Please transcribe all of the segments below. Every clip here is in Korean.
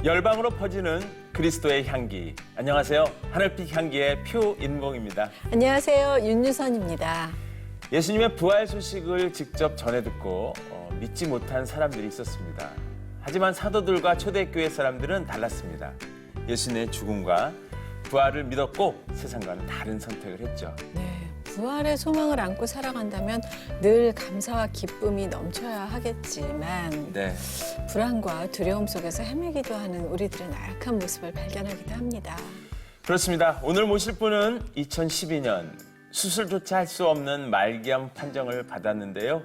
열방으로 퍼지는 그리스도의 향기. 안녕하세요. 하늘빛 향기의 표인봉입니다. 안녕하세요. 윤유선입니다. 예수님의 부활 소식을 직접 전해 듣고 믿지 못한 사람들이 있었습니다. 하지만 사도들과 초대교회 사람들은 달랐습니다. 예수님의 죽음과 부활을 믿었고 세상과는 다른 선택을 했죠. 네, 부활의 소망을 안고 살아간다면 늘 감사와 기쁨이 넘쳐야 하겠지만 네. 불안과 두려움 속에서 헤매기도 하는 우리들의 나약한 모습을 발견하기도 합니다. 그렇습니다. 오늘 모실 분은 2012년 수술조차 할 수 없는 말기암 판정을 받았는데요.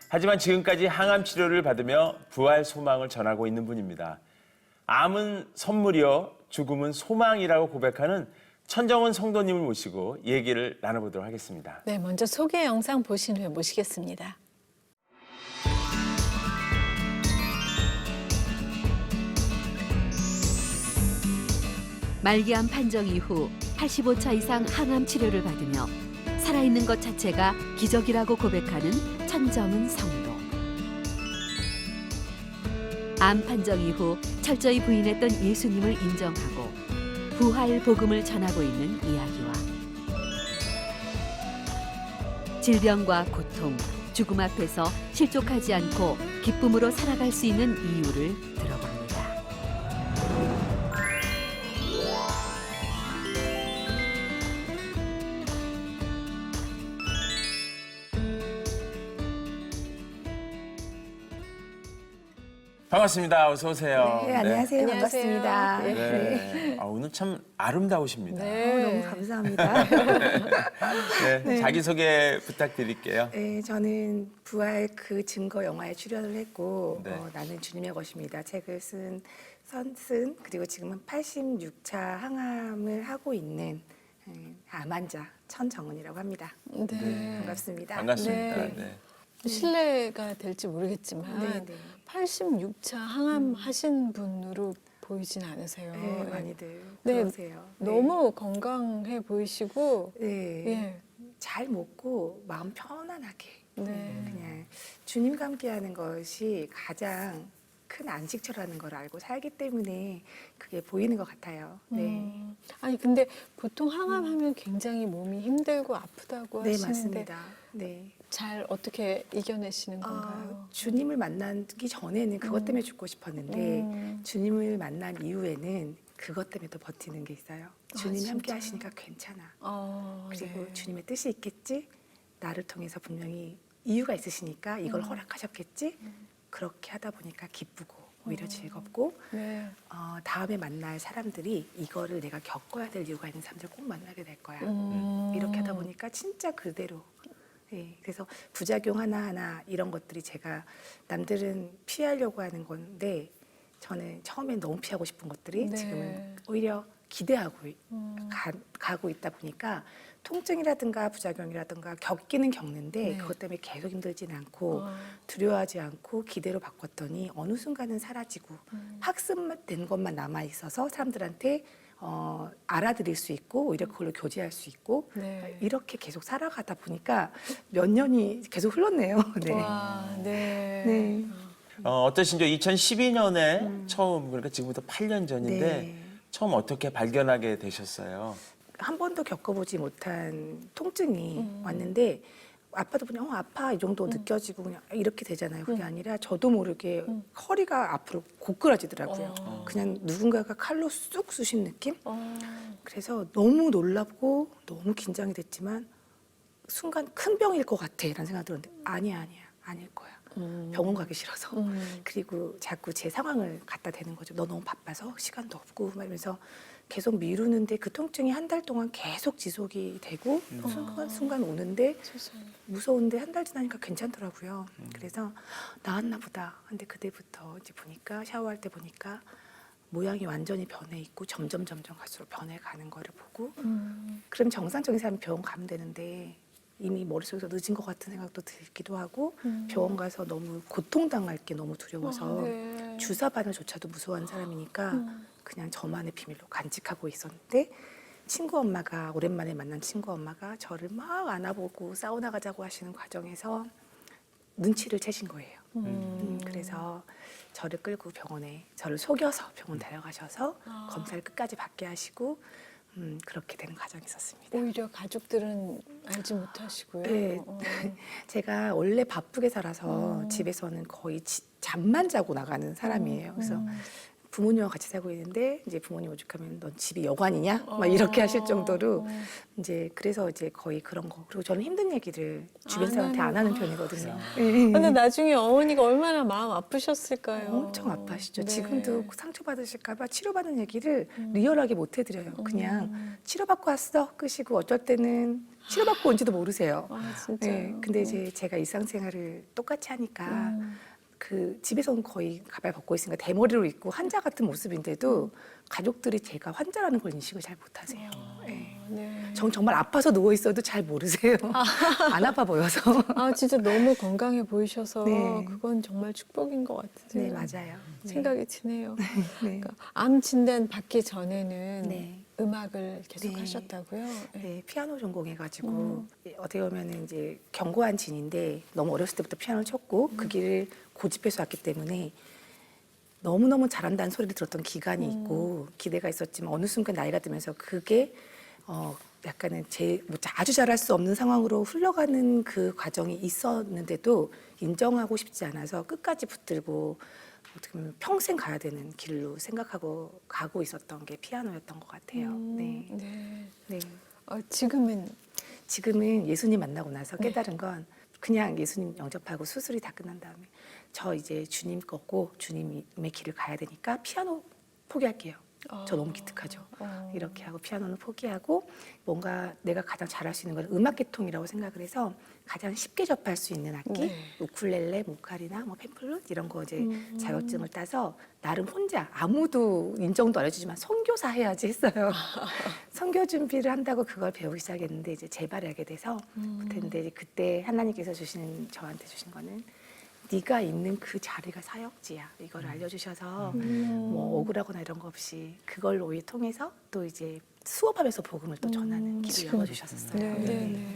하지만 지금까지 항암 치료를 받으며 부활 소망을 전하고 있는 분입니다. 암은 선물이요, 죽음은 소망이라고 고백하는 천정원 성도님을 모시고 얘기를 나눠보도록 하겠습니다. 네, 먼저 소개 영상 보신 후에 모시겠습니다. 말기암 판정 이후 85차 이상 항암 치료를 받으며 살아있는 것 자체가 기적이라고 고백하는 천정은 성도. 암 판정 이후 철저히 부인했던 예수님을 인정하고 부활 복음을 전하고 있는 이야기와 질병과 고통, 죽음 앞에서 실족하지 않고 기쁨으로 살아갈 수 있는 이유를 들어봅니다. 반갑습니다. 어서 오세요. 네, 안녕하세요. 안녕하세요. 반갑습니다. 네. 네. 오늘 참 아름다우십니다. 너무 감사합니다. 네, 자기소개 부탁드릴게요. 네, 저는 부활 그 증거 영화에 출연을 했고 네. 나는 주님의 것입니다. 책을 쓴 그리고 지금은 86차 항암을 하고 있는 암 환자 천정은이라고 합니다. 네. 반갑습니다. 반갑습니다. 네. 네. 신뢰가 될지 모르겠지만 네, 네. 86차 항암 하신 분으로 보이진 않으세요. 네, 많이들 네, 그러세요. 네. 너무 건강해 보이시고 네. 예. 잘 먹고 마음 편안하게 네. 그냥 주님과 함께하는 것이 가장 큰 안식처라는 걸 알고 살기 때문에 그게 보이는 것 같아요. 네, 아니 근데 보통 항암하면 굉장히 몸이 힘들고 아프다고 네 하시는데 맞습니다. 네, 잘 어떻게 이겨내시는 건가요? 주님을 만나기 전에는 그것 때문에 죽고 싶었는데 음. 주님을 만난 이후에는 그것 때문에 또 버티는 게 있어요. 주님이 함께 진짜요? 하시니까 괜찮아. 그리고 네. 주님의 뜻이 있겠지. 나를 통해서 분명히 이유가 있으시니까 이걸 허락하셨겠지. 그렇게 하다 보니까 기쁘고 오히려 즐겁고 네. 다음에 만날 사람들이 이거를 내가 겪어야 될 이유가 있는 사람들을 꼭 만나게 될 거야. 이렇게 하다 보니까 진짜 그대로. 네, 그래서 부작용 하나하나 이런 것들이 제가 남들은 피하려고 하는 건데 저는 처음엔 너무 피하고 싶은 것들이 네. 지금은 오히려 기대하고 가고 있다 보니까 통증이라든가 부작용이라든가 겪기는 겪는데 네. 그것 때문에 계속 힘들진 않고 두려워하지 않고 기대로 바꿨더니 어느 순간은 사라지고 학습된 것만 남아 있어서 사람들한테 알아들일 수 있고 오히려 그걸로 교제할 수 있고 네. 이렇게 계속 살아가다 보니까 몇 년이 계속 흘렀네요. 네. 와, 네. 네. 어떠신지요? 2012년에 처음, 그러니까 지금부터 8년 전인데 네. 처음 어떻게 발견하게 되셨어요? 한 번도 겪어보지 못한 통증이 왔는데 아파도 그냥 아파 이 정도 느껴지고 그냥 이렇게 되잖아요. 그게 아니라 저도 모르게 허리가 앞으로 고꾸라지더라고요. 그냥 누군가가 칼로 쑥 쑤신 느낌? 그래서 너무 놀랍고 너무 긴장이 됐지만 순간 큰 병일 것 같아 라는 생각이 들었는데 아니야 아닐 거야. 병원 가기 싫어서. 그리고 자꾸 제 상황을 갖다 대는 거죠. 너 너무 바빠서 시간도 없고 막 이러면서 계속 미루는데 그 통증이 한 달 동안 계속 지속이 되고 순간 오는데 세상에. 무서운데 한 달 지나니까 괜찮더라고요. 그래서 나았나 보다. 근데 그때부터 이제 보니까 샤워할 때 보니까 모양이 완전히 변해 있고 점점 갈수록 변해가는 거를 보고 그럼 정상적인 사람이 병원 가면 되는데 이미 머릿속에서 늦은 것 같은 생각도 들기도 하고 병원 가서 너무 고통당할 게 너무 두려워서 네. 주사 바늘조차도 무서워하는 사람이니까 그냥 저만의 비밀로 간직하고 있었는데 친구 엄마가 오랜만에 만난 친구 엄마가 저를 막 안아보고 사우나 가자고 하시는 과정에서 눈치를 채신 거예요. 그래서 저를 끌고 병원에 저를 속여서 병원 데려가셔서 검사를 끝까지 받게 하시고 그렇게 되는 과정이 있었습니다. 오히려 가족들은 알지 못하시고요. 네. 제가 원래 바쁘게 살아서 집에서는 거의 잠만 자고 나가는 사람이에요. 그래서 부모님과 같이 살고 있는데 이제 부모님 오죽하면 넌 집이 여관이냐? 막 이렇게 하실 정도로 이제 그래서 이제 거의 그런 거. 그리고 저는 힘든 얘기를 주변 안 사람한테 안 하는 하는 편이거든요. 근데 나중에 어머니가 얼마나 마음 아프셨을까요? 엄청 아파하시죠. 네. 지금도 상처받으실까봐 치료받는 얘기를 리얼하게 못 해드려요. 그냥 치료받고 왔어 끄시고 어쩔 때는 치료받고 온지도 모르세요. 아, 진짜. 네, 근데 이제 제가 일상생활을 똑같이 하니까 그 집에서는 거의 가발 벗고 있으니까 대머리로 있고 환자 같은 모습인데도 가족들이 제가 환자라는 걸 인식을 잘 못하세요. 네. 네. 전 정말 아파서 누워 있어도 잘 모르세요. 안 아파 보여서. 아, 진짜 너무 건강해 보이셔서 네. 그건 정말 축복인 것 같은데. 네, 맞아요. 생각이 드네요. 네. 그러니까 암 진단 받기 전에는 네. 음악을 계속 네. 하셨다고요? 네, 피아노 전공해가지고 어떻게 보면 이제 견고한 진인데 너무 어렸을 때부터 피아노를 쳤고 그 길을 고집해서 왔기 때문에 너무너무 잘한다는 소리를 들었던 기간이 있고 기대가 있었지만 어느 순간 나이가 들면서 그게 약간은 뭐 아주 잘할 수 없는 상황으로 흘러가는 그 과정이 있었는데도 인정하고 싶지 않아서 끝까지 붙들고 어떻게 보면 평생 가야 되는 길로 생각하고 가고 있었던 게 피아노였던 것 같아요. 네. 네. 네. 지금은 예수님 만나고 나서 깨달은 건 그냥 예수님 영접하고 수술이 다 끝난 다음에 저 이제 주님 거고 주님의 길을 가야 되니까 피아노 포기할게요. 저 너무 기특하죠. 이렇게 하고 피아노는 포기하고 뭔가 내가 가장 잘할 수 있는 건 음악 계통이라고 생각을 해서 가장 쉽게 접할 수 있는 악기, 네. 우쿨렐레, 모카리나, 뭐 펜플룻 이런 거 이제 자격증을 따서 나름 혼자 아무도 인정도 안 해주지만 선교사 해야지 했어요. 선교 준비를 한다고 그걸 배우기 시작했는데 이제 재발하게 돼서 그랬는데 그때 하나님께서 저한테 주신 거는 네가 있는 그 자리가 사역지야. 이걸 알려주셔서 뭐 억울하거나 이런 거 없이 그걸 오히려 통해서 또 이제 수업하면서 복음을 또 전하는 길을 열어주셨었어요. 네, 네,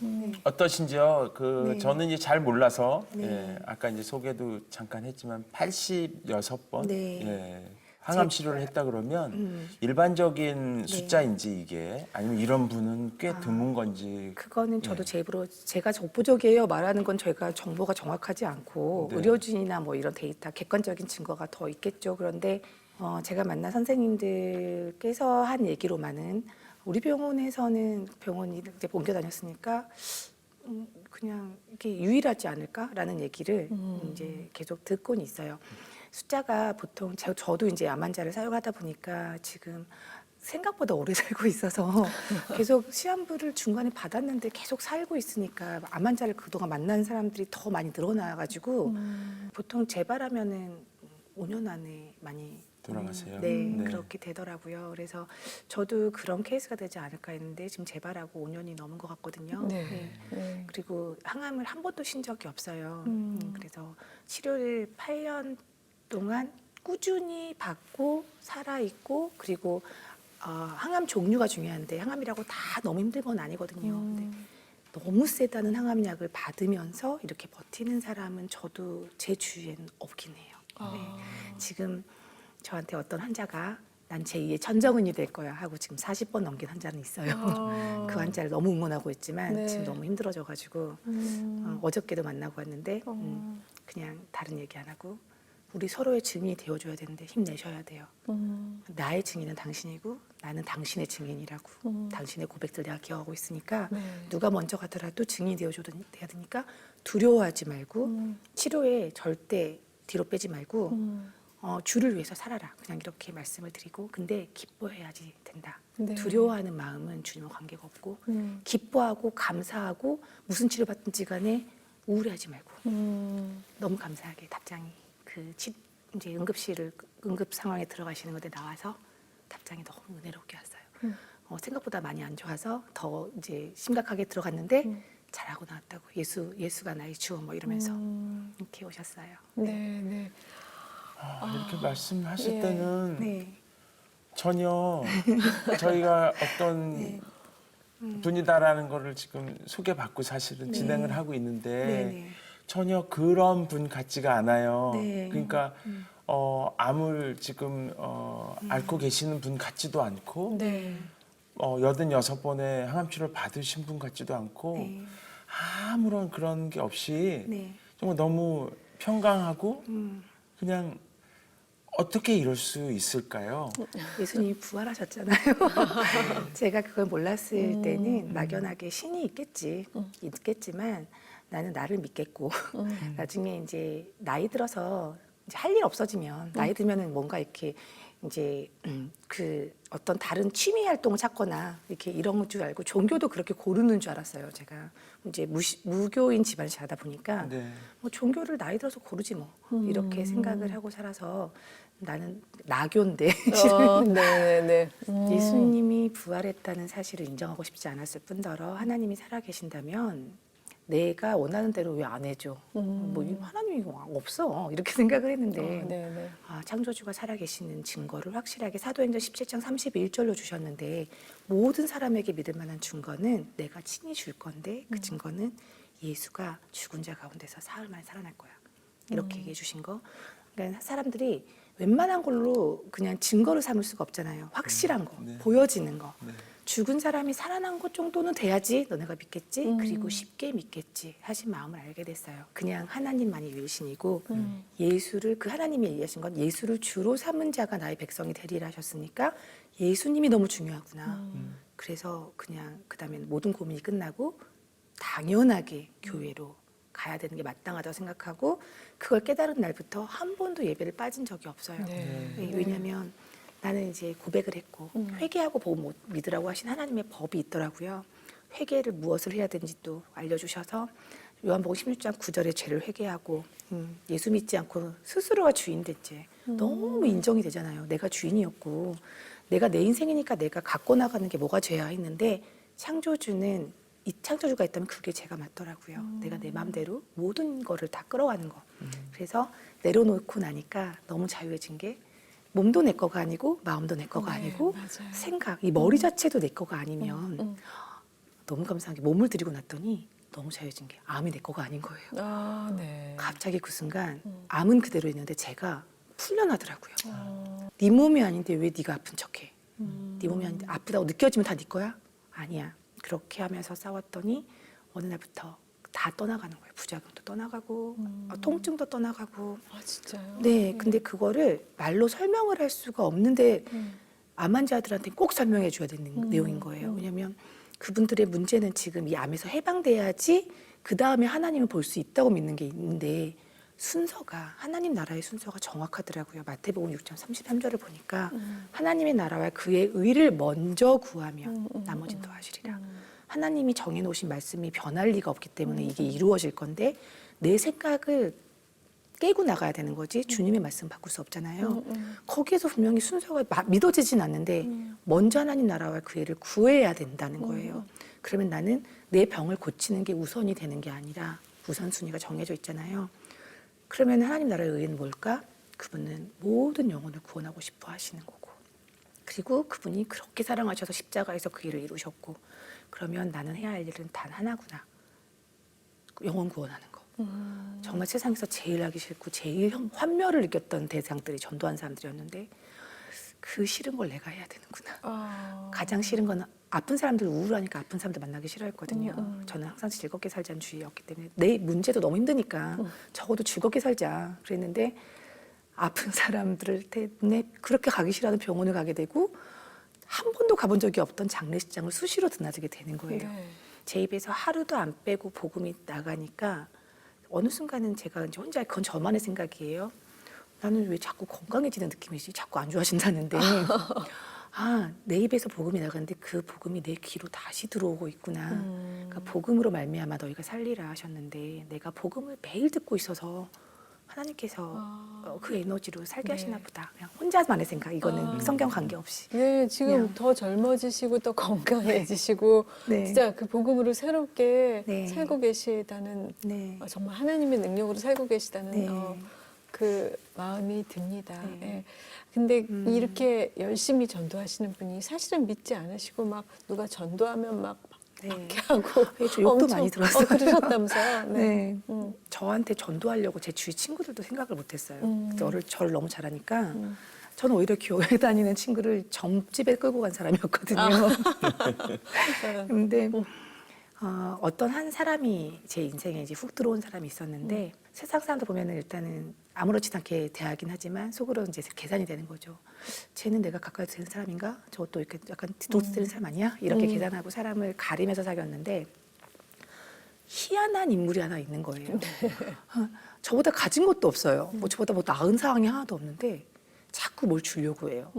네. 어떠신지요? 네. 저는 이제 잘 몰라서 네. 예, 아까 이제 소개도 잠깐 했지만 86번 네. 예, 항암 치료를 했다 그러면 일반적인 숫자인지 이게 아니면 이런 분은 꽤 드문 건지 그거는 저도 제 입으로 제가 적부적이에요 말하는 건 저희가 정보가 정확하지 않고 네. 의료진이나 뭐 이런 데이터 객관적인 증거가 더 있겠죠. 그런데 제가 만난 선생님들께서 한 얘기로만은 우리 병원에서는 병원이 이제 옮겨 다녔으니까 그냥 이게 유일하지 않을까라는 얘기를 이제 계속 듣고는 있어요. 숫자가 보통 저도 이제 암 환자를 사용하다 보니까 지금 생각보다 오래 살고 있어서 계속 시한부를 중간에 받았는데 계속 살고 있으니까 암 환자를 그동안 만난 사람들이 더 많이 늘어나가지고 보통 재발하면은 5년 안에 많이 돌아가세요. 네, 그렇게 되더라고요. 그래서 저도 그런 케이스가 되지 않을까 했는데 지금 재발하고 5년이 넘은 것 같거든요. 네. 네. 네. 그리고 항암을 한 번도 쉰 적이 없어요. 그래서 치료를 8년 동안 꾸준히 받고 살아있고 그리고 항암 종류가 중요한데 항암이라고 다 너무 힘든 건 아니거든요. 근데 너무 세다는 항암약을 받으면서 이렇게 버티는 사람은 저도 제 주위에는 없긴 해요. 네. 지금 저한테 어떤 환자가 난 제2의 천정은이 될 거야 하고 지금 40번 넘긴 환자는 있어요. 그 환자를 너무 응원하고 있지만 네. 지금 너무 힘들어져가지고 어저께도 만나고 왔는데 그냥 다른 얘기 안 하고 우리 서로의 증인이 되어줘야 되는데 힘내셔야 돼요. 나의 증인은 당신이고 나는 당신의 증인이라고 당신의 고백들 내가 기억하고 있으니까 네. 누가 먼저 가더라도 증인이 되어줘야 되니까 두려워하지 말고 치료에 절대 뒤로 빼지 말고 주를 위해서 살아라. 그냥 이렇게 말씀을 드리고 근데 기뻐해야지 된다. 네. 두려워하는 마음은 주님과 관계가 없고 기뻐하고 감사하고 무슨 치료받든지 간에 우울해하지 말고 너무 감사하게 답장이 이제 응급 상황에 들어가시는 건데 나와서 답장이 너무 은혜롭게 왔어요. 생각보다 많이 안 좋아서 더 이제 심각하게 들어갔는데 잘하고 나왔다고 예수가 나의 주 뭐 이러면서 이렇게 오셨어요. 네, 네. 이렇게 말씀하실 예. 때는 네. 전혀 저희가 어떤 분이다라는 거를 지금 소개받고 사실은 진행을 하고 있는데 네네. 전혀 그런 분 같지가 않아요. 네. 그러니까 암을 지금 앓고 계시는 분 같지도 않고 네. 86번의 항암 치료를 받으신 분 같지도 않고 네. 아무런 그런 게 없이 네. 정말 너무 평강하고 음. 그냥 어떻게 이럴 수 있을까요? 예수님이 부활하셨잖아요. 제가 그걸 몰랐을 때는 막연하게 신이 있겠지만 나는 나를 믿겠고 나중에 이제 나이 들어서 이제 할 일 없어지면 나이 들면은 뭔가 이렇게 이제 그 어떤 다른 취미 활동을 찾거나 이렇게 이런 줄 알고 종교도 그렇게 고르는 줄 알았어요. 제가 이제 무교인 집안을 자라다 보니까 네. 뭐 종교를 나이 들어서 고르지 뭐 이렇게 생각을 하고 살아서 나는 나교인데 네네네. 예수님이 부활했다는 사실을 인정하고 싶지 않았을 뿐더러 하나님이 살아계신다면 내가 원하는 대로 왜 안 해줘? 뭐 하나님이 없어 이렇게 생각을 했는데 네네. 창조주가 살아계시는 증거를 확실하게 사도행전 17장 31절로 주셨는데 모든 사람에게 믿을 만한 증거는 내가 친히 줄 건데 그 증거는 예수가 죽은 자 가운데서 사흘 만에 살아날 거야. 이렇게 얘기해 주신 거. 그러니까 사람들이 웬만한 걸로 그냥 증거를 삼을 수가 없잖아요. 확실한 거, 네. 보여지는 거. 네. 죽은 사람이 살아난 것 정도는 돼야지 너네가 믿겠지. 그리고 쉽게 믿겠지 하신 마음을 알게 됐어요. 그냥 하나님만이 유일신이고 예수를 그 하나님이 얘기하신 건 예수를 주로 삼은 자가 나의 백성이 되리라 하셨으니까 예수님이 너무 중요하구나. 그래서 그냥 그다음에 모든 고민이 끝나고 당연하게 교회로 가야 되는 게 마땅하다고 생각하고 그걸 깨달은 날부터 한 번도 예배를 빠진 적이 없어요. 네. 왜냐하면 나는 이제 고백을 했고 회개하고 보고 믿으라고 하신 하나님의 법이 있더라고요. 회개를 무엇을 해야 되는지 또 알려주셔서 요한복음 16장 9절에 죄를 회개하고 예수 믿지 않고 스스로가 주인 된 죄 너무 인정이 되잖아요. 내가 주인이었고 내가 내 인생이니까 내가 갖고 나가는 게 뭐가 죄야 했는데 창조주는 이 창조주가 있다면 그게 제가 맞더라고요. 내가 내 마음대로 모든 거를 다 끌어가는 거. 그래서 내려놓고 나니까 너무 자유해진 게 몸도 내 거가 아니고 마음도 내 거가 네, 아니고 맞아요. 생각, 이 머리 자체도 내 거가 아니면 너무 감사한 게 몸을 들이고 났더니 너무 자유해진 게 암이 내 거가 아닌 거예요. 네. 갑자기 그 순간 암은 그대로 있는데 제가 풀려나더라고요. 네 몸이 아닌데 왜 네가 아픈 척해? 네 몸이 아닌데 아프다고 느껴지면 다 네 거야? 아니야. 그렇게 하면서 싸웠더니 어느 날부터 다 떠나가는 거예요. 부작용도 떠나가고 통증도 떠나가고. 아 진짜요? 네, 근데 그거를 말로 설명을 할 수가 없는데 암 환자들한테 꼭 설명해 줘야 되는 내용인 거예요. 왜냐하면 그분들의 문제는 지금 이 암에서 해방돼야지 그 다음에 하나님을 볼 수 있다고 믿는 게 있는데 순서가 하나님 나라의 순서가 정확하더라고요. 마태복음 6장 33절을 보니까 하나님의 나라와 그의 의를 먼저 구하며 나머지는 더하시리라. 하나님이 정해놓으신 말씀이 변할 리가 없기 때문에 이게 이루어질 건데 내 생각을 깨고 나가야 되는 거지 주님의 말씀 바꿀 수 없잖아요. 거기에서 분명히 순서가 믿어지진 않는데 먼저 하나님 나라와 그 일을 구해야 된다는 거예요. 그러면 나는 내 병을 고치는 게 우선이 되는 게 아니라 우선순위가 정해져 있잖아요. 그러면 하나님 나라의 의는 뭘까? 그분은 모든 영혼을 구원하고 싶어 하시는 거고 그리고 그분이 그렇게 사랑하셔서 십자가에서 그 일을 이루셨고 그러면 나는 해야 할 일은 단 하나구나. 영혼 구원하는 거. 정말 세상에서 제일 하기 싫고 제일 환멸을 느꼈던 대상들이 전도한 사람들이었는데 그 싫은 걸 내가 해야 되는구나. 가장 싫은 건 아픈 사람들 우울하니까 아픈 사람들 만나기 싫어했거든요. 저는 항상 즐겁게 살자는 주의였기 때문에 내 문제도 너무 힘드니까 적어도 즐겁게 살자 그랬는데 아픈 사람들 때문에 그렇게 가기 싫어하는 병원을 가게 되고 한 번도 가본 적이 없던 장례식장을 수시로 드나들게 되는 거예요. 네. 제 입에서 하루도 안 빼고 복음이 나가니까 어느 순간은 제가 이제 혼자 그건 저만의 생각이에요. 나는 왜 자꾸 건강해지는 느낌이지? 자꾸 안 좋아진다는데. 내 입에서 복음이 나가는데 그 복음이 내 귀로 다시 들어오고 있구나. 그러니까 복음으로 말미암아 너희가 살리라 하셨는데 내가 복음을 매일 듣고 있어서 하나님께서 그 에너지로 살게 하시나 보다. 그냥 혼자만의 생각. 이거는 성경 관계없이. 네, 지금 그냥. 더 젊어지시고 또 건강해지시고 네. 진짜 그 복음으로 새롭게 네. 살고 계시다는 네. 정말 하나님의 능력으로 살고 계시다는 네. 그 마음이 듭니다. 네. 예. 근데 이렇게 열심히 전도하시는 분이 사실은 믿지 않으시고 막 누가 전도하면 막 네. 하고 네, 저 욕도 엄청- 많이 들었어요. 그러셨다면서요? 네. 음. 저한테 전도하려고 제 주위 친구들도 생각을 못했어요. 음. 저를 너무 잘하니까 저는 오히려 교회 다니는 친구를 점집에 끌고 간 사람이었거든요. 근데 어떤 한 사람이 제 인생에 이제 훅 들어온 사람이 있었는데 세상 사람들 보면은 일단은 아무렇지도 않게 대하긴 하지만 속으로 이제 계산이 되는 거죠. 쟤는 내가 가까이 되는 사람인가? 저것도 이렇게 약간 뒤통수 사람 아니야? 이렇게 계산하고 사람을 가리면서 사귀었는데 희한한 인물이 하나 있는 거예요. 저보다 가진 것도 없어요. 뭐 저보다 뭐 나은 상황이 하나도 없는데 자꾸 뭘 주려고 해요.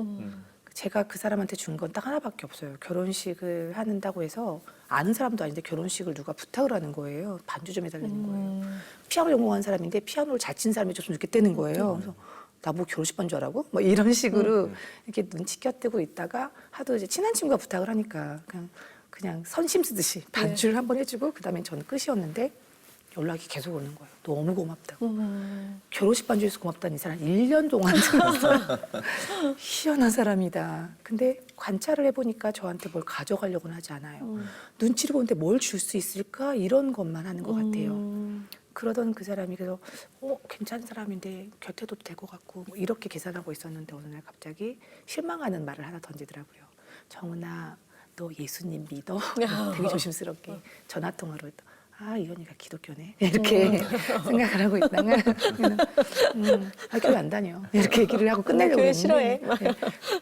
제가 그 사람한테 준 건 딱 하나밖에 없어요. 결혼식을 한다고 해서 아는 사람도 아닌데 결혼식을 누가 부탁을 하는 거예요. 반주 좀 해달라는 거예요. 피아노 전공한 사람인데 피아노를 잘 친 사람이 줬으면 좋겠다는 거예요. 그래서 나 뭐 결혼식 반주 하라고? 뭐 이런 식으로 이렇게 눈치 껴뜨고 있다가 하도 이제 친한 친구가 부탁을 하니까 그냥 선심 쓰듯이 반주를 한번 해주고 그다음에 저는 끝이었는데 연락이 계속 오는 거예요. 너무 고맙다고. 결혼식 반주에서 고맙다는 이 사람 1년 동안 들었어요. 희한한 사람이다. 근데 관찰을 해보니까 저한테 뭘 가져가려고는 하지 않아요. 눈치를 보는데 뭘 줄 수 있을까? 이런 것만 하는 것 같아요. 그러던 그 사람이 그래서 괜찮은 사람인데 곁에도 될 것 같고 뭐 이렇게 계산하고 있었는데 어느 날 갑자기 실망하는 말을 하나 던지더라고요. 정은아, 너 예수님 믿어? 되게 조심스럽게 전화통화로 했다. 이 언니가 기독교네. 이렇게 생각을 하고 있다가 교회 안 다녀. 이렇게 얘기를 하고 끝내려고 교회 했는데 싫어해. 네.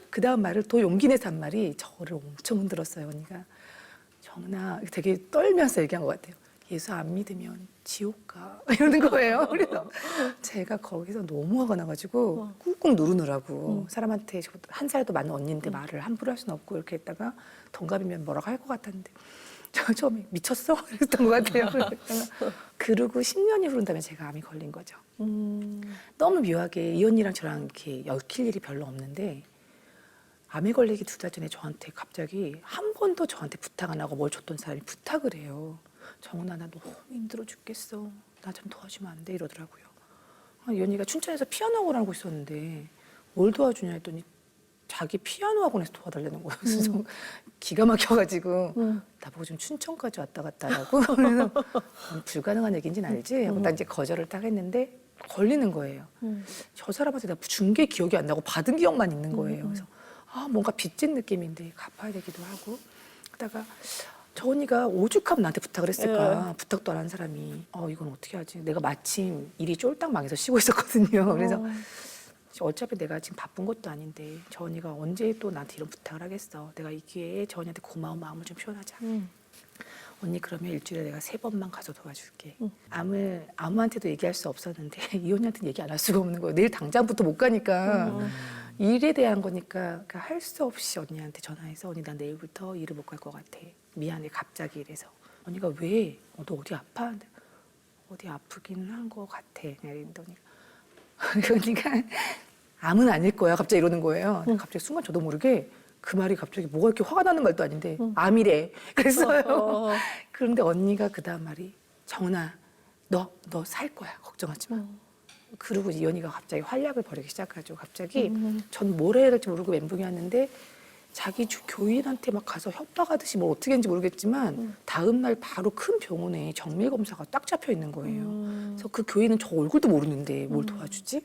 그 다음 말을 또 용기 내서 한 말이 저를 엄청 흔들었어요. 언니가 정은아 되게 떨면서 얘기한 것 같아요. 예수 안 믿으면 지옥 가. 이러는 거예요. 그래서 제가 거기서 너무 화가 나가지고 꾹꾹 누르느라고 사람한테 한 살도 많은 언니인데 말을 함부로 할 수는 없고 이렇게 했다가 동갑이면 뭐라고 할 것 같았는데 저 처음에 미쳤어? 이랬던 것 같아요. 그러고 10년이 흐른 다음에 제가 암이 걸린 거죠. 너무 묘하게 이 언니랑 저랑 이렇게 엮일 일이 별로 없는데 암에 걸리기 2달 전에 저한테 갑자기 한 번도 저한테 부탁 안 하고 뭘 줬던 사람이 부탁을 해요. 정은아 나 너무 힘들어 죽겠어. 나 좀 도와주면 안 돼? 이러더라고요. 이 언니가 춘천에서 피아노 학원 하고 있었는데 뭘 도와주냐 했더니 자기 피아노 학원에서 도와달라는 거예요. 그래서 기가 막혀가지고 나보고 좀 춘천까지 왔다 갔다 하라고. 그래서 불가능한 얘기인지는 알지? 하고 난 이제 거절을 딱 했는데 걸리는 거예요. 저 사람한테 내가 준 게 기억이 안 나고 받은 기억만 있는 거예요. 그래서 뭔가 빚진 느낌인데 갚아야 되기도 하고 그러다가 저 언니가 오죽하면 나한테 부탁을 했을까. 부탁도 안 한 사람이 이건 어떻게 하지? 내가 마침 일이 쫄딱 망해서 쉬고 있었거든요. 그래서 어차피 내가 지금 바쁜 것도 아닌데 저 언니가 언제 또 나한테 이런 부탁을 하겠어. 내가 이 기회에 저 언니한테 고마운 마음을 좀 표현하자. 언니 그러면 일주일에 내가 3번만 가서 도와줄게. 암을 아무한테도 얘기할 수 없었는데 이 언니한테는 얘기 안 할 수가 없는 거예요. 내일 당장부터 못 가니까. 일에 대한 거니까 할 수 없이 언니한테 전화해서 언니 나 내일부터 일을 못 갈 것 같아. 미안해 갑자기 이래서. 언니가 왜? 너 어디 아파? 근데 어디 아프긴 한 것 같아. 이랬더니 언니가 암은 아닐 거야. 갑자기 이러는 거예요. 갑자기 순간 저도 모르게 그 말이 갑자기 뭐가 이렇게 화가 나는 말도 아닌데 암이래. 그랬어요. 그런데 언니가 그 다음 말이 정은아 너 살 거야. 걱정하지 마. 그리고 이 언니가 갑자기 활약을 벌이기 시작하죠. 갑자기 전 뭘 해야 될지 모르고 멘붕이 왔는데 자기 교인한테 막 가서 협박하듯이 뭘 어떻게 했는지 모르겠지만 다음 날 바로 큰 병원에 정밀 검사가 딱 잡혀 있는 거예요. 그래서 그 교인은 저 얼굴도 모르는데 뭘 도와주지?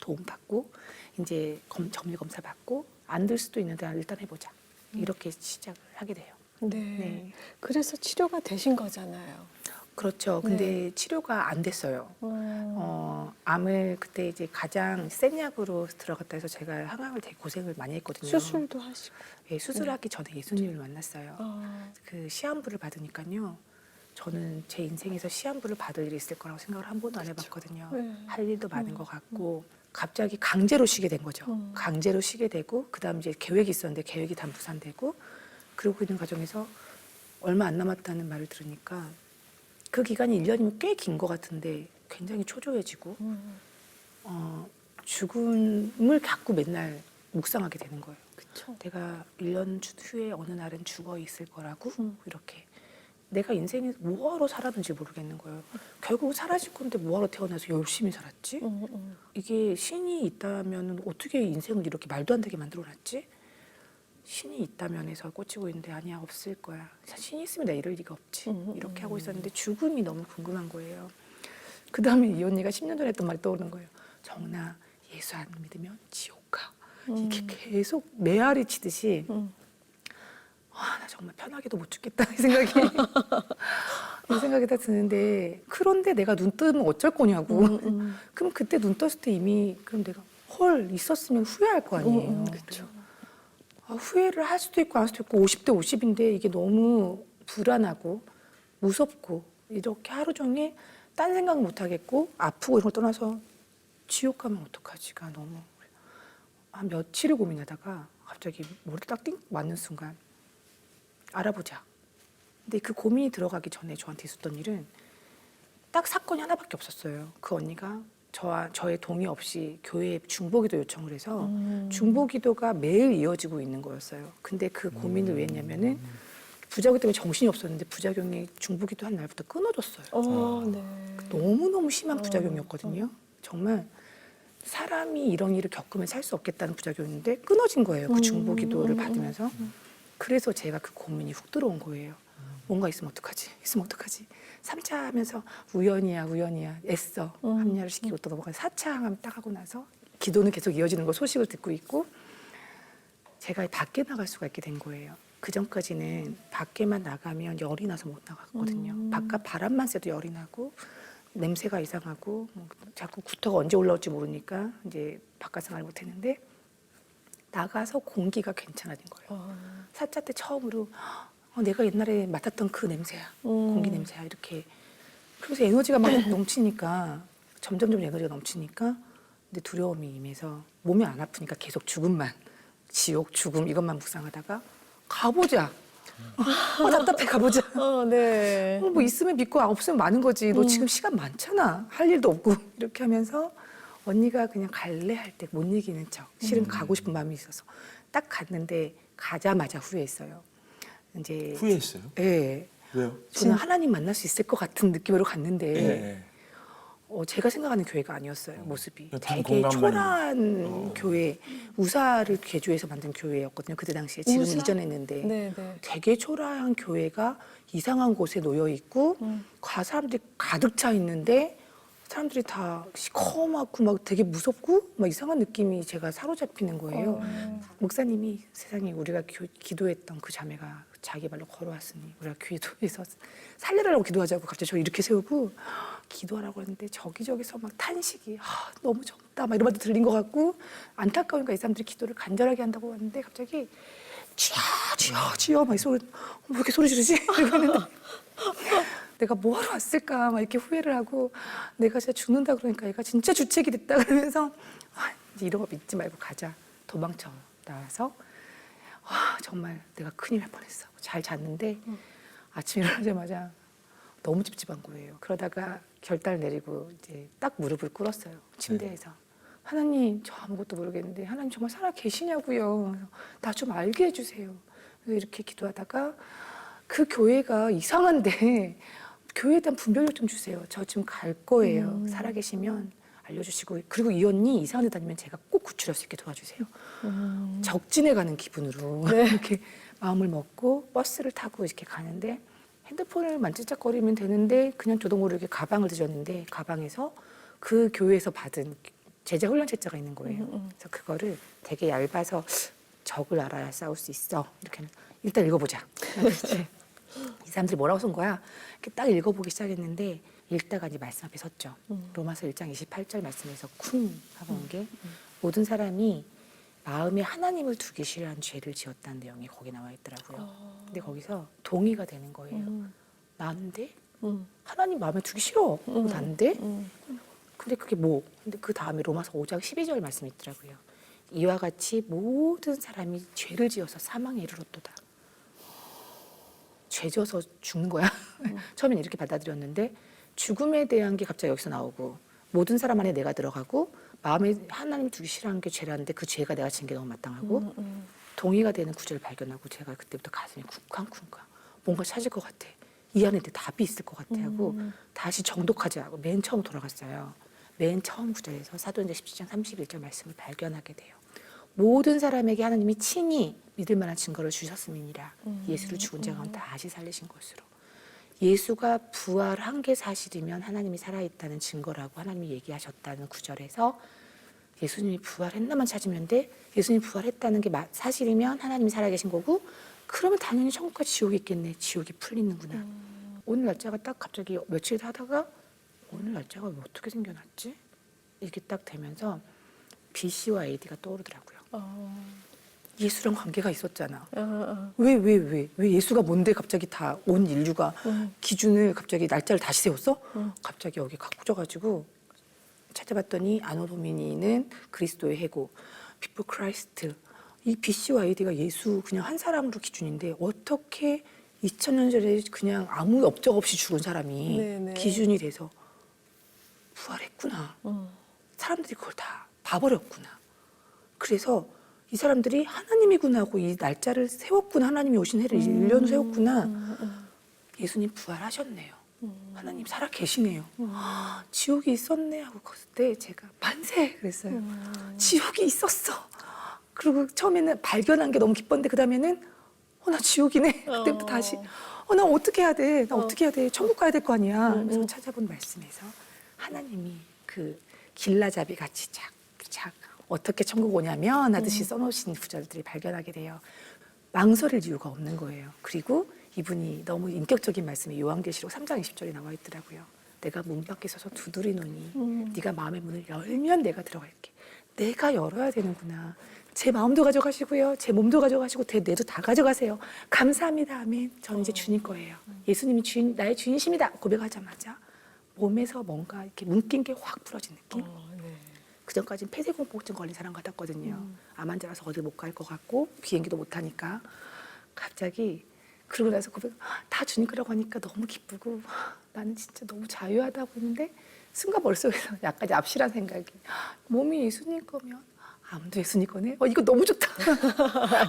도움 받고 이제 정밀 검사 받고 안 될 수도 있는데 일단 해보자. 이렇게 시작을 하게 돼요. 네. 네. 그래서 치료가 되신 거잖아요. 그렇죠. 근데 치료가 안 됐어요. 암을 그때 이제 가장 센 약으로 들어갔다 해서 제가 항암을 되게 고생을 많이 했거든요. 수술도 하시고. 예, 수술하기 전에 예수님을 만났어요. 그 시한부를 받으니까요. 저는 제 인생에서 시한부를 받을 일이 있을 거라고 생각을 한 번도 안 해봤거든요. 할 일도 많은 것 같고 갑자기 강제로 쉬게 된 거죠. 강제로 쉬게 되고 그다음 이제 계획이 있었는데 계획이 다 무산되고 그러고 있는 과정에서 얼마 안 남았다는 말을 들으니까 그 기간이 1년이면 꽤 긴 것 같은데 굉장히 초조해지고 죽음을 자꾸 맨날 묵상하게 되는 거예요. 그쵸. 내가 1년 후에 어느 날은 죽어 있을 거라고 이렇게 내가 인생에 뭐하러 살았는지 모르겠는 거예요. 결국 사라질 건데 뭐하러 태어나서 열심히 살았지? 이게 신이 있다면 어떻게 인생을 이렇게 말도 안 되게 만들어놨지? 신이 있다면 해서 꽂히고 있는데 아니야 없을 거야. 신이 있으면 내가 이럴 리가 없지. 이렇게 하고 있었는데 죽음이 너무 궁금한 거예요. 그 다음에 이 언니가 10년 전에 했던 말이 떠오르는 거예요. 정나 예수 안 믿으면 지옥 가. 이게 계속 메아리 치듯이 나 정말 편하게도 못 죽겠다 이 생각이 딱 드는데 그런데 내가 눈 뜨면 어쩔 거냐고. 그럼 그때 눈 떴을 때 이미 그럼 내가 헐 있었으면 후회할 거 아니에요. 그렇죠. 후회를 할 수도 있고 안 할 수도 있고 50대 50인데 이게 너무 불안하고 무섭고 이렇게 하루 종일 딴 생각 못 하겠고 아프고 이런 걸 떠나서 지옥 가면 어떡하지가 너무 한 며칠을 고민하다가 갑자기 머리 딱 띵 맞는 순간 알아보자. 근데 그 고민이 들어가기 전에 저한테 있었던 일은 딱 사건이 하나밖에 없었어요. 그 언니가 저의 동의 없이 교회에 중보기도 요청을 해서 중보기도가 매일 이어지고 있는 거였어요. 근데 그 고민을 왜 했냐면은 부작용 때문에 정신이 없었는데 부작용이 중보기도 한 날부터 끊어졌어요. 네. 너무너무 심한 부작용이었거든요. 정말 사람이 이런 일을 겪으면 살 수 없겠다는 부작용인데 끊어진 거예요. 그 중보기도를 받으면서. 그래서 제가 그 고민이 훅 들어온 거예요. 뭔가 있으면 어떡하지? 있으면 어떡하지? 3차 하면서 우연이야 애써 합리화를 시키고 또 넘어가서 4차 하면 딱 하고 나서 기도는 계속 이어지는 거 소식을 듣고 있고 제가 밖에 나갈 수가 있게 된 거예요. 그 전까지는 밖에만 나가면 열이 나서 못 나갔거든요. 바깥 바람만 쐬도 열이 나고 냄새가 이상하고 자꾸 구토가 언제 올라올지 모르니까 이제 바깥 생활을 못 했는데 나가서 공기가 괜찮아진 거예요. 4차 때 처음으로 내가 옛날에 맡았던 그 냄새야. 공기 냄새야. 이렇게. 그래서 에너지가 막 넘치니까 점점점 에너지가 넘치니까 근데 두려움이 임해서 몸이 안 아프니까 계속 죽음만 지옥 죽음 이것만 묵상하다가 가보자. 답답해 가보자. 네. 뭐 있으면 믿고 없으면 많은 거지. 너 지금 시간 많잖아. 할 일도 없고 이렇게 하면서 언니가 그냥 갈래 할 때 못 이기는 척. 실은 가고 싶은 마음이 있어서 딱 갔는데 가자마자 후회했어요. 이제 후회했어요? 네. 왜요? 저는 하나님 만날 수 있을 것 같은 느낌으로 갔는데 네. 제가 생각하는 교회가 아니었어요. 모습이 단 되게 공간만 초라한 교회, 우사를 개조해서 만든 교회였거든요. 그때 당시에 지금 우사? 이전했는데 네, 네. 되게 초라한 교회가 이상한 곳에 놓여 있고 사람들이 가득 차 있는데 사람들이 다 시커멓고 막 되게 무섭고 막 이상한 느낌이 제가 사로잡히는 거예요. 목사님이 세상에 우리가 기도했던 그 자매가 자기 발로 걸어왔으니 우리가 기도해서 살려달라고 기도하자고 갑자기 저 이렇게 세우고 기도하라고 했는데 저기저기서 막 탄식이 너무 젊다 막 이런 말도 들린 것 같고 안타까우니까 이 사람들이 기도를 간절하게 한다고 하는데 갑자기 쥐어 막 이 소리 왜 이렇게 소리 지르지? 이러고 있는데 내가 뭐하러 왔을까 막 이렇게 후회를 하고 내가 진짜 죽는다 그러니까 얘가 진짜 주책이 됐다 그러면서 이제 이런 거 믿지 말고 가자 도망쳐 나와서 정말 내가 큰일 날 뻔했어. 잘 잤는데 아침에 일어나자마자 너무 찝찝한 거예요. 그러다가 결단을 내리고 이제 딱 무릎을 꿇었어요. 침대에서. 하나님 저 아무것도 모르겠는데 하나님 정말 살아 계시냐고요. 나 좀 알게 해주세요. 그래서 이렇게 기도하다가 그 교회가 이상한데 교회에 대한 분별력 좀 주세요. 저 지금 갈 거예요. 살아계시면 알려주시고 그리고 이 언니 이상한 데 다니면 제가 꼭 구출할 수 있게 도와주세요. 적진에 가는 기분으로 이렇게 마음을 먹고 버스를 타고 이렇게 가는데 핸드폰을 만지작거리면 되는데 그냥 저도 모르게 가방을 뒤졌는데 가방에서 그 교회에서 받은 제자 훈련 책자가 있는 거예요. 그래서 그거를 되게 얇아서 적을 알아야 싸울 수 있어. 이렇게 하면 일단 읽어보자. 이 사람들이 뭐라고 쓴 거야? 이렇게 딱 읽어보기 시작했는데 읽다가 이제 말씀 앞에 섰죠. 로마서 1장 28절 말씀에서 쿵 하고 온 게 모든 사람이 마음에 하나님을 두기 싫어한 죄를 지었다는 내용이 거기 나와 있더라고요. 근데 거기서 동의가 되는 거예요. 난데? 하나님 마음에 두기 싫어. 난데? 근데 그게 뭐? 근데 그 다음에 로마서 5장 12절 말씀이 있더라고요. 이와 같이 모든 사람이 죄를 지어서 사망에 이르렀도다. 죄 져서 죽는 거야. 처음엔 이렇게 받아들였는데 죽음에 대한 게 갑자기 여기서 나오고 모든 사람 안에 내가 들어가고 마음에 하나님을 두기 싫어하는 게 죄라는데 그 죄가 내가 진 게 너무 마땅하고 동의가 되는 구절을 발견하고 제가 그때부터 가슴이 쿵쾅쿵쾅 뭔가 찾을 것 같아. 이 안에 내 답이 있을 것 같아 하고 다시 정독하지 하고 맨 처음 돌아갔어요. 맨 처음 구절에서 사도행전 17장 31절 말씀을 발견하게 돼요. 모든 사람에게 하나님이 친히 믿을 만한 증거를 주셨음이니라. 예수를 죽은 자 가운데 다시 살리신 것으로. 예수가 부활한 게 사실이면 하나님이 살아있다는 증거라고 하나님이 얘기하셨다는 구절에서 예수님이 부활했나만 찾으면 돼. 예수님이 부활했다는 게 사실이면 하나님이 살아계신 거고 그러면 당연히 천국과 지옥이 있겠네. 지옥이 풀리는구나. 오늘 날짜가 딱 갑자기 며칠 하다가 오늘 날짜가 왜 어떻게 생겨났지? 이렇게 딱 되면서 BC와 AD가 떠오르더라고요. 예수랑 관계가 있었잖아. 왜 예수가 뭔데 갑자기 다 온 인류가 기준을 갑자기 날짜를 다시 세웠어? 갑자기 여기 각 꽂아가지고 찾아봤더니 아노 도미니는 그리스도의 해고, 비포 크라이스트. 이 BC와 AD가 예수 그냥 한 사람으로 기준인데 어떻게 2000년 전에 그냥 아무 업적 없이 죽은 사람이 네네. 기준이 돼서 부활했구나. 사람들이 그걸 다 봐버렸구나. 그래서 이 사람들이 하나님이구나 하고 이 날짜를 세웠구나. 하나님이 오신 해를 1년 세웠구나. 예수님 부활하셨네요. 하나님 살아 계시네요. 지옥이 있었네 하고 그때 제가 만세 그랬어요. 지옥이 있었어. 그리고 처음에는 발견한 게 너무 기뻤는데 그 다음에는 나 지옥이네. 그때부터 다시 나 어떻게 해야 돼? 나 어떻게 해야 돼? 천국 가야 될 거 아니야. 그래서 찾아본 말씀에서 하나님이 그 길라잡이 같이 착착 어떻게 천국 오냐면 하듯이 써놓으신 구절들이 발견하게 돼요. 망설일 이유가 없는 거예요. 그리고 이분이 너무 인격적인 말씀이 요한계시록 3장 20절에 나와 있더라고요. 내가 문 밖에 서서 두드리노니 네가 마음의 문을 열면 내가 들어갈게. 내가 열어야 되는구나. 제 마음도 가져가시고요. 제 몸도 가져가시고 제 뇌도 다 가져가세요. 감사합니다. 아멘. 저는 이제 주님 거예요. 예수님이 주인, 나의 주인이십니다. 고백하자마자 몸에서 뭔가 이렇게 묶인 게 확 풀어진 느낌. 그전까지는 폐쇄공포증 걸린 사람 같았거든요. 암 환자라서 어디 못 갈 것 같고 비행기도 못 타니까 갑자기 그러고 나서 고백 다 주님 거라고 하니까 너무 기쁘고 나는 진짜 너무 자유하다고 했는데 순간 머릿속에서 약간 압실한 생각이 몸이 예수님 거면 암도 예수님 거네? 이거 너무 좋다.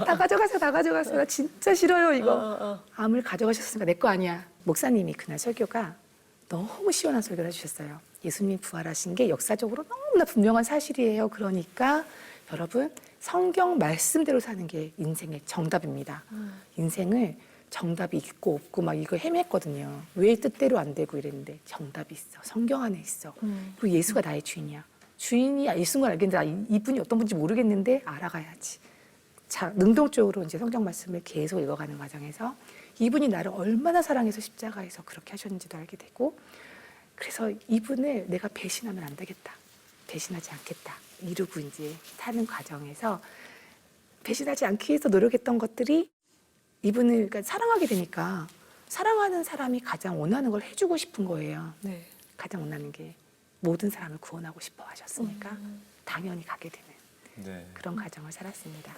다 가져가세요. 다 가져가세요. 나 진짜 싫어요 이거. 암을 가져가셨으니까 내 거 아니야. 목사님이 그날 설교가 너무 시원한 설교를 해주셨어요. 예수님이 부활하신 게 역사적으로 너무나 분명한 사실이에요. 그러니까 여러분 성경 말씀대로 사는 게 인생의 정답입니다. 인생을 정답이 있고 없고 막 이거 헤맸거든요. 왜 뜻대로 안 되고 이랬는데 정답이 있어. 성경 안에 있어. 그리고 예수가 나의 주인이야. 주인이 예수인 걸 알겠는데 이분이 어떤 분인지 모르겠는데 알아가야지. 자, 능동적으로 이제 성경 말씀을 계속 읽어가는 과정에서 이분이 나를 얼마나 사랑해서 십자가에서 그렇게 하셨는지도 알게 되고 그래서 이분을 내가 배신하면 안 되겠다. 배신하지 않겠다. 이루고 이제 사는 과정에서 배신하지 않기 위해서 노력했던 것들이 이분을 그러니까 사랑하게 되니까 사랑하는 사람이 가장 원하는 걸 해주고 싶은 거예요. 네. 가장 원하는 게 모든 사람을 구원하고 싶어 하셨으니까 당연히 가게 되는 네. 그런 과정을 살았습니다.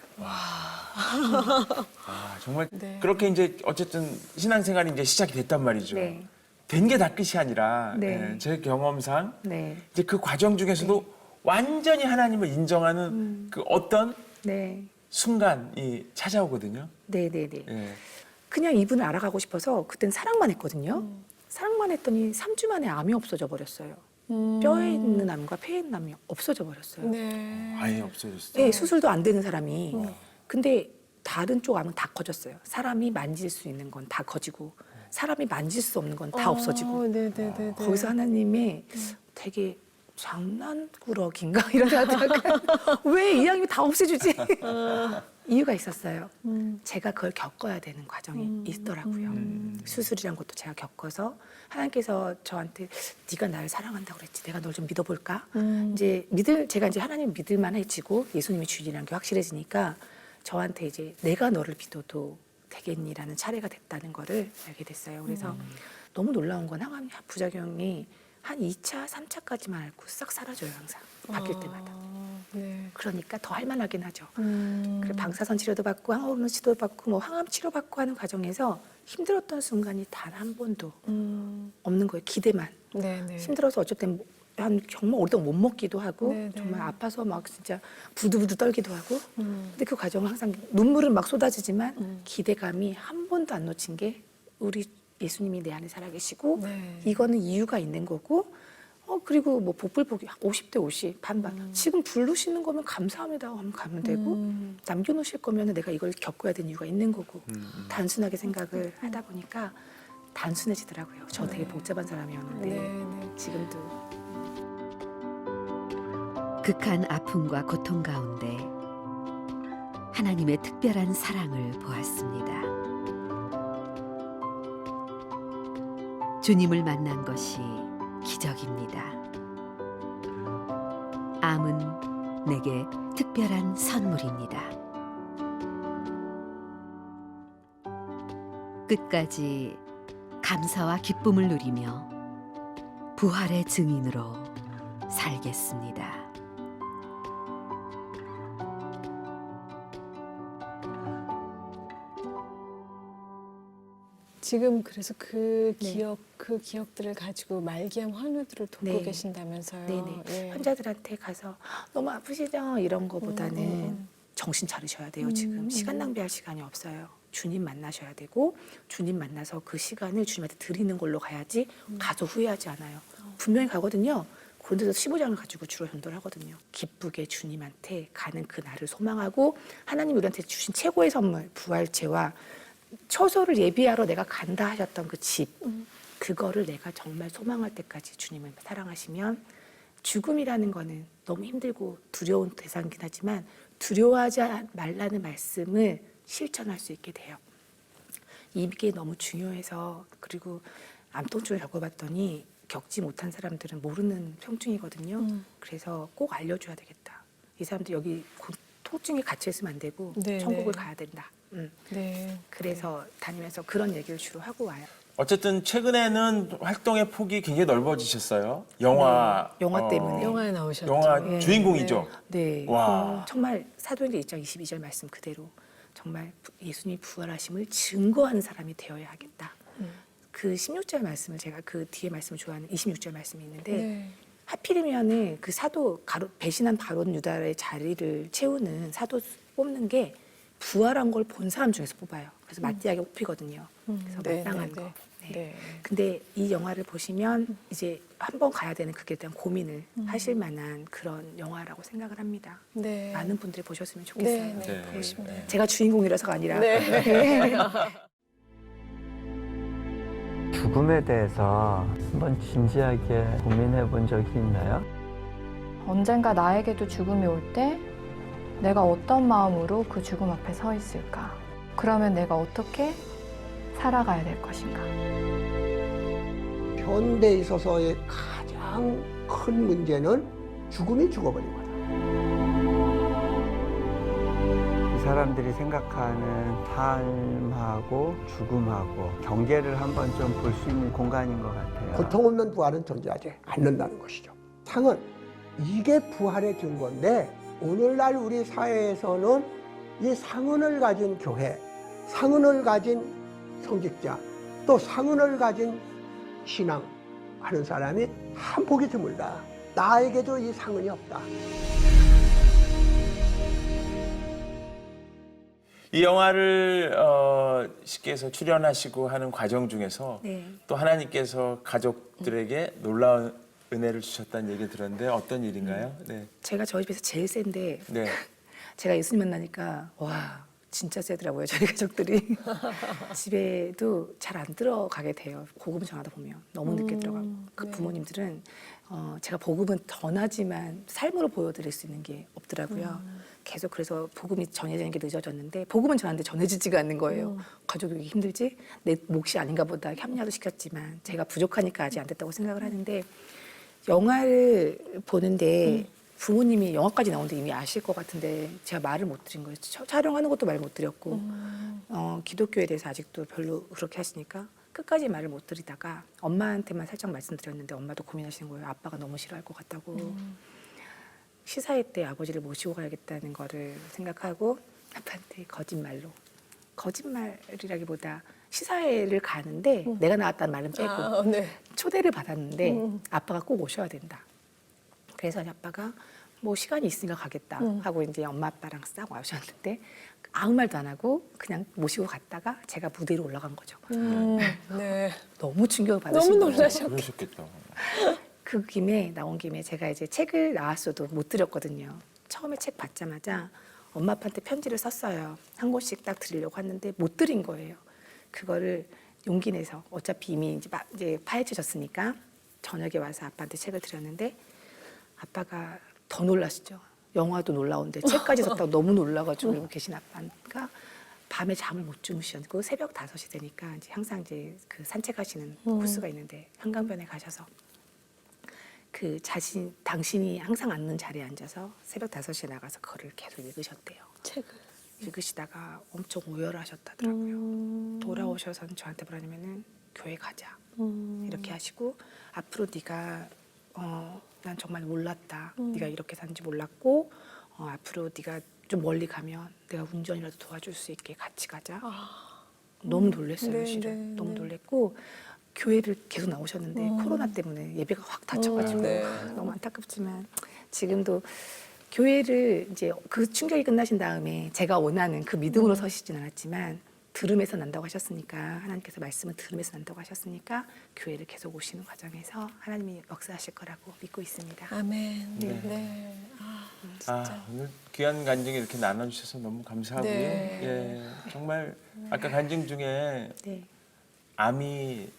정말 네. 그렇게 이제 어쨌든 신앙생활이 이제 시작이 됐단 말이죠. 네. 된 게 다 끝이 아니라 네. 제 경험상 네. 이제 그 과정 중에서도 완전히 하나님을 인정하는 그 어떤 네. 순간이 찾아오거든요. 네네네. 예. 그냥 이분을 알아가고 싶어서 그땐 사랑만 했거든요. 사랑만 했더니 3주 만에 암이 없어져 버렸어요. 뼈에 있는 암과 폐에 있는 암이 없어져 버렸어요. 네. 아예 없어졌어요. 네, 수술도 안 되는 사람이. 근데 다른 쪽 암은 다 커졌어요. 사람이 만질 수 있는 건 다 커지고 사람이 만질 수 없는 건 다 없어지고. 네네네. 거기서 하나님이 되게 장난꾸러기인가 이런 생각이 왜 이왕이면 다 없애주지? 이유가 있었어요. 제가 그걸 겪어야 되는 과정이 있더라고요. 수술이란 것도 제가 겪어서 하나님께서 저한테 네가 나를 사랑한다고 그랬지. 내가 널 좀 믿어볼까? 이제 제가 이제 하나님 믿을 만해지고 예수님이 주인이라는 게 확실해지니까 저한테 이제 내가 너를 믿어도 되겠니라는 차례가 됐다는 거를 알게 됐어요. 그래서 너무 놀라운 건 항암 부작용이 한 2차, 3차까지만 앓고 싹 사라져요, 항상. 바뀔 때마다. 네. 그러니까 더 할만하긴 하죠. 그래 방사선 치료도 받고 항암 치료도 받고 뭐 항암 치료 받고 하는 과정에서 힘들었던 순간이 단 한 번도 없는 거예요. 기대만. 네네. 힘들어서 어쨌든 한 정말 오랫동안 못 먹기도 하고 네네. 정말 아파서 막 진짜 부들부들 떨기도 하고 근데 그 과정은 항상 눈물은 막 쏟아지지만 기대감이 한 번도 안 놓친 게 우리 예수님이 내 안에 살아계시고 네. 이거는 이유가 있는 거고 그리고 뭐 복불복이 50대 50 반반. 지금 부르시는 거면 감사합니다 하면 가면 되고 남겨놓으실 거면 내가 이걸 겪어야 되는 이유가 있는 거고 단순하게 생각을 하다 보니까 단순해지더라고요. 저 되게 복잡한 사람이었는데 네. 지금도. 극한 아픔과 고통 가운데 하나님의 특별한 사랑을 보았습니다. 주님을 만난 것이 기적입니다. 암은 내게 특별한 선물입니다. 끝까지 감사와 기쁨을 누리며 부활의 증인으로 살겠습니다. 지금 그래서 그 네. 기억들을 가지고 말기암 환우들을 돕고 네. 계신다면서요. 네네. 예. 환자들한테 가서 너무 아프시죠? 이런 거보다는 정신 차리셔야 돼요. 지금 시간 낭비할 시간이 없어요. 주님 만나셔야 되고 주님 만나서 그 시간을 주님한테 드리는 걸로 가야지 가서 후회하지 않아요. 분명히 가거든요. 그런데도 15장을 가지고 주로 전도를 하거든요. 기쁘게 주님한테 가는 그 날을 소망하고 하나님이 우리한테 주신 최고의 선물 부활체와 처소를 예비하러 내가 간다 하셨던 그 집, 그거를 내가 정말 소망할 때까지 주님을 사랑하시면 죽음이라는 거는 너무 힘들고 두려운 대상이긴 하지만 두려워하지 말라는 말씀을 실천할 수 있게 돼요. 이게 너무 중요해서. 그리고 암통증을 겪어봤더니 겪지 못한 사람들은 모르는 통증이거든요. 그래서 꼭 알려줘야 되겠다. 이 사람들 여기 통증에 갇혀 있으면 안 되고 네, 천국을 네. 가야 된다. 네. 그래서 다니면서 그런 얘기를 주로 하고 와요. 어쨌든 최근에는 활동의 폭이 굉장히 넓어지셨어요. 영화 네, 영화 때문에. 영화에 나오셨죠. 영화 예. 주인공이죠. 네. 와. 정말 사도행전 1장 22절 말씀 그대로 정말 예수님이 부활하심을 증거하는 사람이 되어야 하겠다. 그 16절 말씀을 제가 그 뒤에 말씀을 좋아하는 26절 말씀이 있는데 네. 하필이면은 그 사도 배신한 바론 유다의 자리를 채우는 사도 뽑는 게 부활한 걸 본 사람 중에서 뽑아요. 그래서 마띠아게 뽑히거든요. 그래서 마땅한 거. 네. 네. 근데 이 영화를 보시면 이제 한 번 가야 되는 그게 대한 고민을 하실 만한 그런 영화라고 생각을 합니다. 네. 많은 분들이 보셨으면 좋겠어요. 네, 네. 네. 보고 싶네요. 제가 주인공이라서가 아니라 네. 죽음에 대해서 한번 진지하게 고민해 본 적이 있나요? 언젠가 나에게도 죽음이 올 때 내가 어떤 마음으로 그 죽음 앞에 서 있을까? 그러면 내가 어떻게 살아가야 될 것인가? 현대에 있어서의 가장 큰 문제는 죽음이 죽어버린 거다. 이 사람들이 생각하는 삶하고 죽음하고 경계를 한번 좀 볼 수 있는 공간인 것 같아요. 고통 없는 부활은 존재하지 않는다는 것이죠. 상은 이게 부활의 증거인데 오늘날 우리 사회에서는 이 상흔을 가진 교회, 상흔을 가진 성직자, 또 상흔을 가진 신앙 하는 사람이 한 폭이 드물다. 나에게도 이 상흔이 없다. 이 영화를 쉽게 해서 출연하시고 하는 과정 중에서 네. 또 하나님께서 가족들에게 놀라운 은혜를 주셨다는 얘기 들었는데 어떤 일인가요? 네. 제가 저희 집에서 제일 센데 네. 제가 예수님 만나니까 와 진짜 세더라고요. 저희 가족들이. 집에도 잘 안 들어가게 돼요. 복음 전하다 보면 너무 늦게 들어가고. 그 네. 부모님들은 제가 복음은 전하지만 삶으로 보여드릴 수 있는 게 없더라고요. 계속 그래서 복음이 전해지는 게 늦어졌는데 복음은 전하는데 전해지지가 않는 거예요. 가족이 왜 힘들지? 내 몫이 아닌가 보다 협력도 시켰지만 제가 부족하니까 아직 안 됐다고 생각을 하는데 영화를 보는데 부모님이 영화까지 나오는데 이미 아실 것 같은데 제가 말을 못 드린 거예요. 촬영하는 것도 말 못 드렸고 기독교에 대해서 아직도 별로 그렇게 하시니까 끝까지 말을 못 드리다가 엄마한테만 살짝 말씀드렸는데 엄마도 고민하시는 거예요. 아빠가 너무 싫어할 것 같다고. 시사회 때 아버지를 모시고 가야겠다는 거를 생각하고 아빠한테 거짓말이라기보다 시사회를 가는데 내가 나왔다는 말은 빼고 아, 네. 초대를 받았는데 아빠가 꼭 오셔야 된다. 그래서 아빠가 뭐 시간이 있으니까 가겠다 하고 이제 엄마 아빠랑 싹 와주셨는데 아무 말도 안 하고 그냥 모시고 갔다가 제가 무대로 올라간 거죠. 네. 너무 충격을 받으신 너무 거예요. 놀라셨. 그러셨겠다. 그 김에 나온 김에 제가 이제 책을 나왔어도 못 드렸거든요. 처음에 책 받자마자 엄마 아빠한테 편지를 썼어요. 한 권씩 딱 드리려고 했는데 못 드린 거예요. 그거를 용기 내서 어차피 이미 이제 파헤쳐졌으니까 저녁에 와서 아빠한테 책을 드렸는데 아빠가 더 놀라시죠. 영화도 놀라운데 책까지 썼다고 너무 놀라가지고 계신 아빠가 밤에 잠을 못 주무셨고 새벽 5시 되니까 이제 항상 이제 그 산책하시는 코스가 있는데 한강변에 가셔서 그 당신이 항상 앉는 자리에 앉아서 새벽 5시에 나가서 그거를 계속 읽으셨대요. 책을. 읽으시다가 엄청 오열하셨다더라고요. 돌아오셔서는 저한테 뭐라냐면은 교회 가자 이렇게 하시고 앞으로 네가 난 정말 몰랐다. 네가 이렇게 사는지 몰랐고 앞으로 네가 좀 멀리 가면 내가 운전이라도 도와줄 수 있게 같이 가자. 너무 놀랐어요. 네, 실은 네, 너무 네. 놀랬고 교회를 계속 나오셨는데 코로나 때문에 예배가 확 닫혀가지고 네. 너무 안타깝지만 지금도 교회를 이제 그 충격이 끝나신 다음에 제가 원하는 그 믿음으로 서시진 않았지만 들음에서 난다고 하셨으니까 하나님께서 말씀을 들음에서 난다고 하셨으니까 교회를 계속 오시는 과정에서 하나님이 역사하실 거라고 믿고 있습니다. 아멘. 네. 네. 아, 진짜. 아, 오늘 귀한 간증 이렇게 나눠주셔서 너무 감사하고요. 네. 예, 정말 아까 간증 중에 네, 암이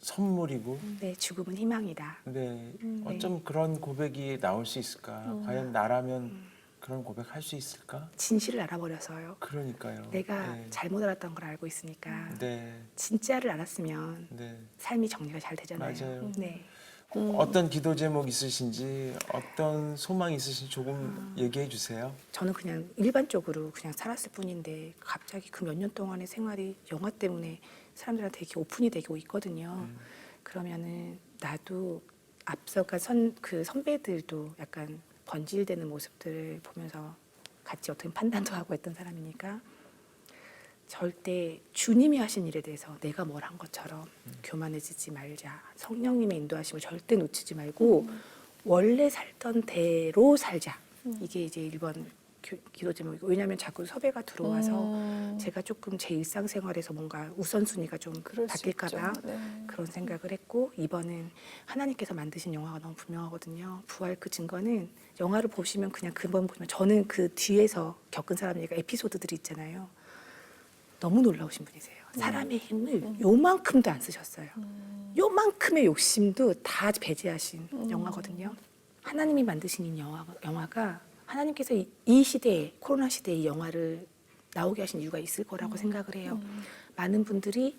선물이고 네, 죽음은 희망이다. 네, 어쩜 그런 고백이 나올 수 있을까? 과연 나라면 그런 고백 할 수 있을까? 진실을 알아버려서요. 그러니까요. 내가 네. 잘못 알았던 걸 알고 있으니까 네, 진짜를 알았으면 네. 삶이 정리가 잘 되잖아요. 맞아요. 네. 어떤 기도 제목 있으신지, 어떤 소망 있으신지 조금 얘기해 주세요. 저는 그냥 일반적으로 그냥 살았을 뿐인데 갑자기 그 몇 년 동안의 생활이 영화 때문에 사람들한테 이렇게 오픈이 되고 있거든요. 그러면은 나도 앞서가 그 선배들도 약간 번질되는 모습들을 보면서 같이 어떻게 판단도 하고 했던 사람이니까 절대 주님이 하신 일에 대해서 내가 뭘 한 것처럼 교만해지지 말자. 성령님의 인도하심을 절대 놓치지 말고 원래 살던 대로 살자. 이게 이제 1번 기도 제목이고 왜냐하면 자꾸 섭외가 들어와서 제가 조금 제 일상생활에서 뭔가 우선순위가 좀 그럴 수 바뀔까 봐 있죠. 네. 그런 생각을 했고 2번은 하나님께서 만드신 영화가 너무 분명하거든요. 부활 그 증거는 영화를 보시면 그냥 그번 보시면 저는 그 뒤에서 겪은 사람이니까 에피소드들이 있잖아요. 너무 놀라우신 분이세요. 사람의 힘을 요만큼도 안 쓰셨어요. 요만큼의 욕심도 다 배제하신 영화거든요. 하나님이 만드신 이 영화가 하나님께서 이 시대에 코로나 시대에 이 영화를 나오게 하신 이유가 있을 거라고 생각을 해요. 많은 분들이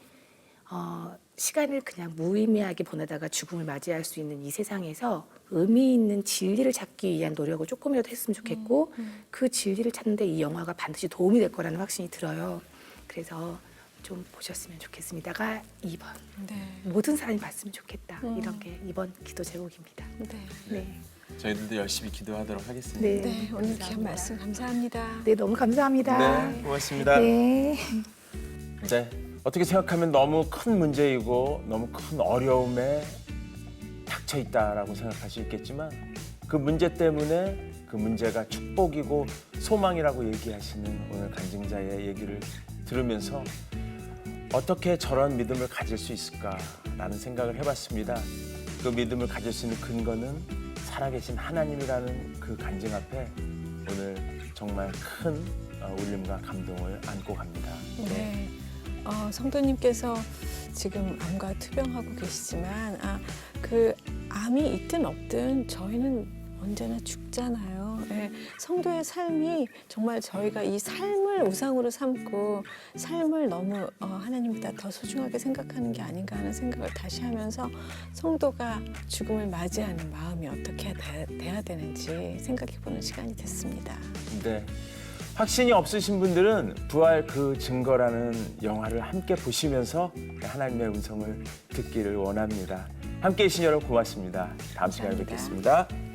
시간을 그냥 무의미하게 보내다가 죽음을 맞이할 수 있는 이 세상에서 의미 있는 진리를 찾기 위한 노력을 조금이라도 했으면 좋겠고 그 진리를 찾는데 이 영화가 반드시 도움이 될 거라는 확신이 들어요. 그래서 좀 보셨으면 좋겠습니다가 2번. 네. 모든 사람이 봤으면 좋겠다. 이런 게 2번 기도 제목입니다. 네. 네. 저희들도 열심히 기도하도록 하겠습니다. 네. 네, 오늘 귀한 감사합니다. 말씀 감사합니다. 네, 너무 감사합니다. 네, 고맙습니다. 네. 네, 어떻게 생각하면 너무 큰 문제이고 너무 큰 어려움에 닥쳐 있다라고 생각할 수 있겠지만 그 문제 때문에 그 문제가 축복이고 소망이라고 얘기하시는 오늘 간증자의 얘기를 들으면서 어떻게 저런 믿음을 가질 수 있을까라는 생각을 해봤습니다. 그 믿음을 가질 수 있는 근거는 살아계신 하나님이라는 그 간증 앞에 오늘 정말 큰 울림과 감동을 안고 갑니다. 네. 성도님께서 지금 암과 투병하고 계시지만 그 암이 있든 없든 저희는 언제나 죽잖아요. 네. 성도의 삶이 정말 저희가 이 삶을 우상으로 삼고 삶을 너무 하나님보다 더 소중하게 생각하는 게 아닌가 하는 생각을 다시 하면서 성도가 죽음을 맞이하는 마음이 어떻게 돼야 되는지 생각해보는 시간이 됐습니다. 네. 확신이 없으신 분들은 부활 그 증거라는 영화를 함께 보시면서 하나님의 음성을 듣기를 원합니다. 함께해 주신 여러분 고맙습니다. 다음 시간에 감사합니다. 뵙겠습니다.